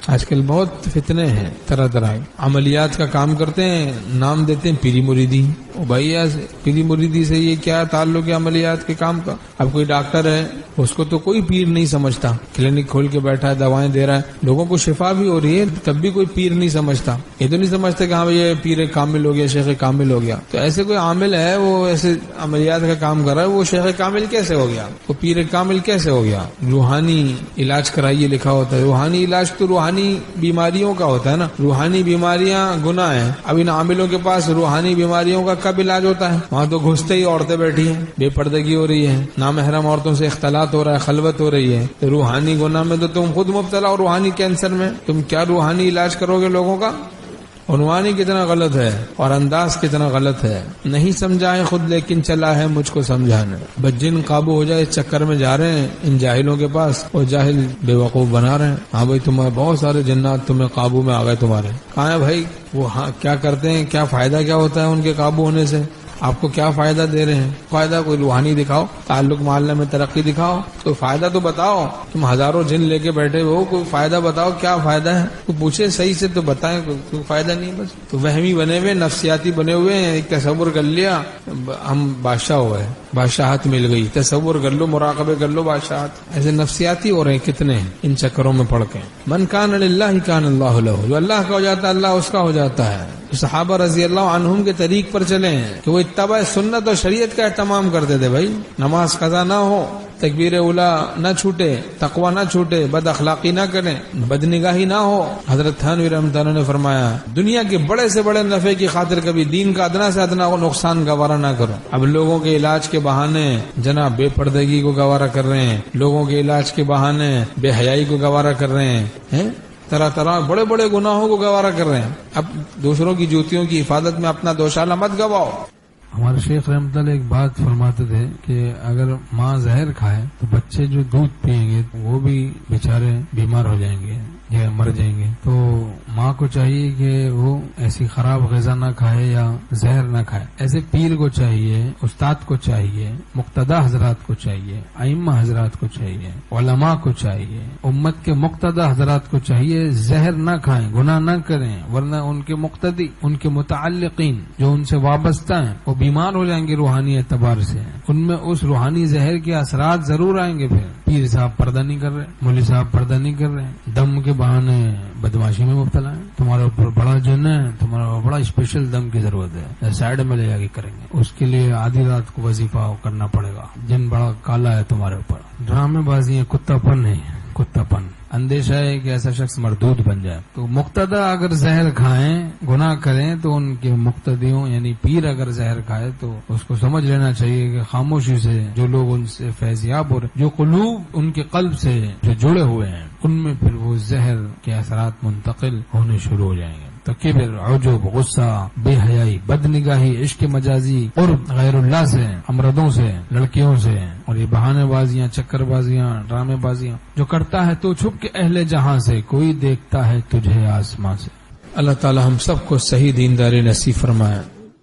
آج کل بہت فتنے ہیں طرح طرح، عملیات کا کام کرتے ہیں، نام دیتے ہیں پیری مریدی. او بھائی پیری مریدی سے یہ کیا تعلق ہے عملیات کے کام کا؟ اب کوئی ڈاکٹر ہے اس کو تو کوئی پیر نہیں سمجھتا، کلینک کھول کے بیٹھا ہے، دوائیں دے رہا ہے، لوگوں کو شفا بھی ہو رہی ہے، تب بھی کوئی پیر نہیں سمجھتا. یہ تو نہیں سمجھتا کہ ہاں یہ پیر کامل ہو گیا، شیخ کامل ہو گیا. تو ایسے کوئی عامل ہے وہ ایسے عملیات کا کام کر رہا ہے، وہ شیخ کامل کیسے ہو گیا؟ وہ پیر کامل کیسے ہو گیا؟ روحانی علاج کرائیے لکھا ہوتا ہے. روحانی علاج تو روحانی بیماریوں کا ہوتا ہے نا، روحانی بیماریاں گناہ ہیں. اب ان عاملوں کے پاس روحانی بیماریوں کا کب علاج ہوتا ہے؟ وہاں تو گھستے ہی عورتیں بیٹھی ہیں، بے پردگی ہو رہی ہے، نامحرم عورتوں سے اختلاط ہو رہا ہے، خلوت ہو رہی ہے. تو روحانی گناہ میں تو تم خود مبتلا ہو، روحانی کینسر میں تم کیا روحانی علاج کرو گے لوگوں کا؟ عنوانی کتنا غلط ہے اور انداز کتنا غلط ہے. نہیں سمجھا ہے خود لیکن چلا ہے مجھ کو سمجھانے. بس جن قابو ہو جائے اس چکر میں جا رہے ہیں ان جاہلوں کے پاس، اور جاہل بے وقوف بنا رہے ہیں. ہاں بھائی تمہیں بہت سارے جنات تمہیں قابو میں آ گئے تمہارے. کہاں ہے بھائی وہ؟ ہاں کیا کرتے ہیں؟ کیا فائدہ کیا ہوتا ہے ان کے قابو ہونے سے؟ آپ کو کیا فائدہ دے رہے ہیں؟ فائدہ کوئی روحانی دکھاؤ، تعلق محلہ میں ترقی دکھاؤ، کوئی فائدہ تو بتاؤ. تم ہزاروں جن لے کے بیٹھے ہو، کوئی فائدہ بتاؤ، کیا فائدہ ہے؟ تو پوچھے صحیح سے تو بتائیں، کوئی فائدہ نہیں. بس تو وہمی بنے ہوئے، نفسیاتی بنے ہوئے ہیں. ایک تصور کر لیا ہم بادشاہ ہو گئے، بادشاہت مل گئی. تصور کر لو، مراقبے کر لو بادشاہت. ایسے نفسیاتی ہو رہے ہیں کتنے ہیں ان چکروں میں پڑھ کے. من کان للہ کان اللہ لہ، جو اللہ کا ہو جاتا ہے اللہ اس کا ہو جاتا ہے. صحابہ رضی اللہ عنہم کے طریق پر چلے ہیں کہ وہ اتباع سنت اور شریعت کا اہتمام کرتے تھے. بھائی نماز قضا نہ ہو، تکبیر اولا نہ چھوٹے، تقوی نہ چھوٹے، بد اخلاقی نہ کریں، بد نگاہی نہ ہو. حضرت تھانوی رحمۃ اللہ نے فرمایا دنیا کے بڑے سے بڑے نفع کی خاطر کبھی دین کا ادنا سے ادنا نقصان گوارا نہ کرو. اب لوگوں کے علاج کے بہانے جناب بے پردگی کو گوارا کر رہے ہیں، لوگوں کے علاج کے بہانے بے حیائی کو گوارا کر رہے ہیں، طرح طرح بڑے بڑے گناہوں کو گوارا کر رہے ہیں. اب دوسروں کی جوتیوں کی حفاظت میں اپنا دوشالہ مت گواؤ. ہمارے شیخ رحمۃ اللہ ایک بات فرماتے تھے کہ اگر ماں زہر کھائے تو بچے جو دودھ پئیں گے وہ بھی بیچارے بیمار ہو جائیں گے یا مر جائیں گے. تو ماں کو چاہیے کہ وہ ایسی خراب غذا نہ کھائے یا زہر نہ کھائے. ایسے پیر کو چاہیے، استاد کو چاہیے، مقتدی حضرات کو چاہیے، ائمہ حضرات کو چاہیے، علماء کو چاہیے، امت کے مقتدی حضرات کو چاہیے زہر نہ کھائیں، گناہ نہ کریں، ورنہ ان کے مقتدی، ان کے متعلقین جو ان سے وابستہ ہیں وہ بیمار ہو جائیں گے روحانی اعتبار سے. ان میں اس روحانی زہر کے اثرات ضرور آئیں گے. پھر پیر صاحب پردہ نہیں کر رہے، مولوی صاحب پردہ نہیں کر رہے، دم کے بہانے بدماشی میں مبتلا ہے، تمہارے اوپر بڑا جن ہے، تمہارے اوپر بڑا اسپیشل دم کی ضرورت ہے، سائڈ میں لے جا کے کریں گے. اس کے لیے آدھی رات کو وظیفہ کرنا پڑے گا. جن بڑا کالا ہے تمہارے اوپر. ڈرامے بازی ہے، کتا پن ہے، کتا پن. اندیشہ ہے کہ ایسا شخص مردود بن جائے. تو مقتدی اگر زہر کھائیں، گناہ کریں، تو ان کے مقتدیوں یعنی پیر اگر زہر کھائے تو اس کو سمجھ لینا چاہیے کہ خاموشی سے جو لوگ ان سے فیضیاب ہو رہے، جو قلوب ان کے قلب سے جو جڑے ہوئے ہیں، ان میں پھر وہ زہر کے اثرات منتقل ہونے شروع ہو جائیں گے. تو کبر، عجب، غصہ، بے حیائی، بد نگاہی، عشق مجازی اور غیر اللہ سے، امردوں سے، لڑکیوں سے، اور یہ بہانے بازیاں، چکر بازیاں، ڈرامے بازیاں جو کرتا ہے تو چھپ کے اہل جہاں سے، کوئی دیکھتا ہے تجھے آسماں سے. اللہ تعالی ہم سب کو صحیح دینداری نصیب فرمائے.